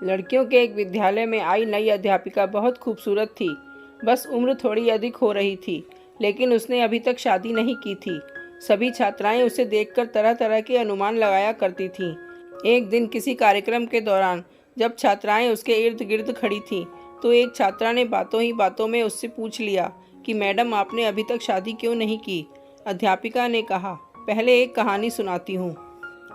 लड़कियों के एक विद्यालय में आई नई अध्यापिका बहुत खूबसूरत थी। बस उम्र थोड़ी अधिक हो रही थी, लेकिन उसने अभी तक शादी नहीं की थी। सभी छात्राएं उसे देखकर तरह तरह के अनुमान लगाया करती थीं। एक दिन किसी कार्यक्रम के दौरान जब छात्राएं उसके इर्द गिर्द खड़ी थीं, तो एक छात्रा ने बातों ही बातों में उससे पूछ लिया कि मैडम, आपने अभी तक शादी क्यों नहीं की। अध्यापिका ने कहा, पहले एक कहानी सुनाती हूँ।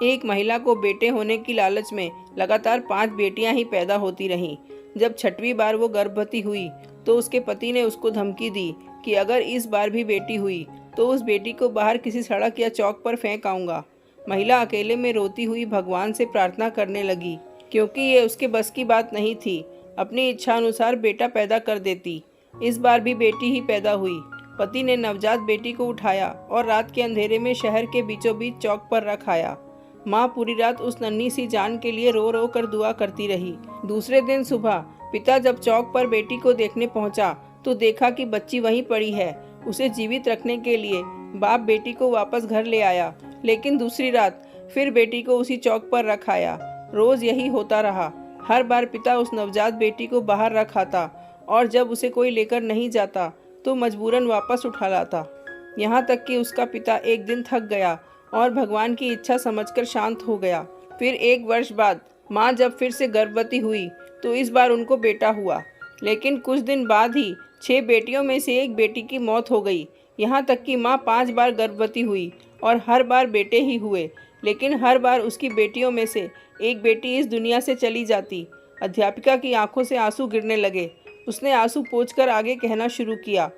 एक महिला को बेटे होने की लालच में लगातार 5 बेटियां ही पैदा होती रहीं। जब 6वीं बार वो गर्भवती हुई तो उसके पति ने उसको धमकी दी कि अगर इस बार भी बेटी हुई तो उस बेटी को बाहर किसी सड़क या चौक पर फेंक आऊंगा। महिला अकेले में रोती हुई भगवान से प्रार्थना करने लगी, क्योंकि ये उसके बस की बात नहीं थी। अपनी इच्छा अनुसार बेटा पैदा कर देती। इस बार भी बेटी ही पैदा हुई। पति ने नवजात बेटी को उठाया और रात के अंधेरे में शहर के बीचों बीच चौक पर रख आया। माँ पूरी रात उस नन्ही सी जान के लिए रो रो कर दुआ करती रही। दूसरे दिन सुबह पिता जब चौक पर बेटी को देखने पहुंचा तो देखा कि बच्ची वहीं पड़ी है। उसे जीवित रखने के लिए बाप बेटी को वापस घर ले आया, लेकिन दूसरी रात फिर बेटी को उसी चौक पर रख आया। रोज यही होता रहा। हर बार पिता उस नवजात बेटी को बाहर रख आता और जब उसे कोई लेकर नहीं जाता तो मजबूरन वापस उठा लाता। यहाँ तक कि उसका पिता एक दिन थक गया और भगवान की इच्छा समझकर शांत हो गया। फिर 1 वर्ष बाद माँ जब फिर से गर्भवती हुई तो इस बार उनको बेटा हुआ, लेकिन कुछ दिन बाद ही 6 बेटियों में से एक बेटी की मौत हो गई। यहाँ तक कि माँ 5 बार गर्भवती हुई और हर बार बेटे ही हुए, लेकिन हर बार उसकी बेटियों में से एक बेटी इस दुनिया से चली जाती। अध्यापिका की आंखों से आंसू गिरने लगे। उसने आंसू पोंछकर आगे कहना शुरू किया,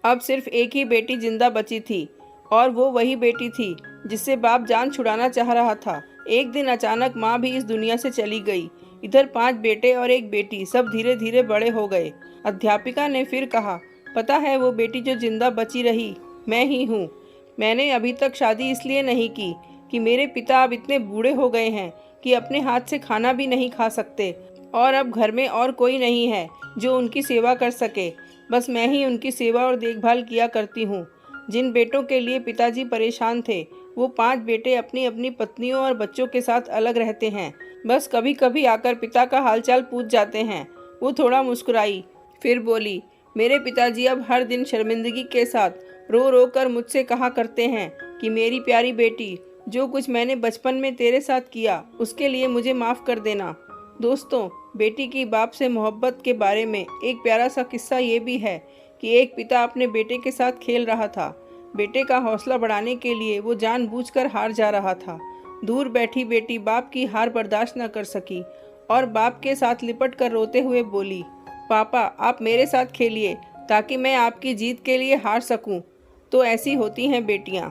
अब सिर्फ एक ही बेटी जिंदा बची थी और वो वही बेटी थी जिससे बाप जान छुड़ाना चाह रहा था। एक दिन अचानक माँ भी इस दुनिया से चली गई। इधर 5 बेटे और एक बेटी सब धीरे धीरे बड़े हो गए। अध्यापिका ने फिर कहा, पता है वो बेटी जो जिंदा बची रही मैं ही हूँ। मैंने अभी तक शादी इसलिए नहीं की कि मेरे पिता अब इतने बूढ़े हो गए हैं कि अपने हाथ से खाना भी नहीं खा सकते और अब घर में और कोई नहीं है जो उनकी सेवा कर सके। बस मैं ही उनकी सेवा और देखभाल किया करती हूँ। जिन बेटों के लिए पिताजी परेशान थे वो 5 बेटे अपनी अपनी पत्नियों और बच्चों के साथ अलग रहते हैं। बस कभी कभी आकर पिता का हालचाल पूछ जाते हैं। वो थोड़ा मुस्कुराई, फिर बोली, मेरे पिताजी अब हर दिन शर्मिंदगी के साथ रो रो कर मुझसे कहा करते हैं कि मेरी प्यारी बेटी, जो कुछ मैंने बचपन में तेरे साथ किया उसके लिए मुझे माफ़ कर देना। दोस्तों, बेटी की बाप से मोहब्बत के बारे में एक प्यारा सा किस्सा ये भी है कि एक पिता अपने बेटे के साथ खेल रहा था। बेटे का हौसला बढ़ाने के लिए वो जानबूझकर हार जा रहा था। दूर बैठी बेटी बाप की हार बर्दाश्त न कर सकी और बाप के साथ लिपट कर रोते हुए बोली, पापा आप मेरे साथ खेलिए ताकि मैं आपकी जीत के लिए हार सकूं। तो ऐसी होती हैं बेटियां।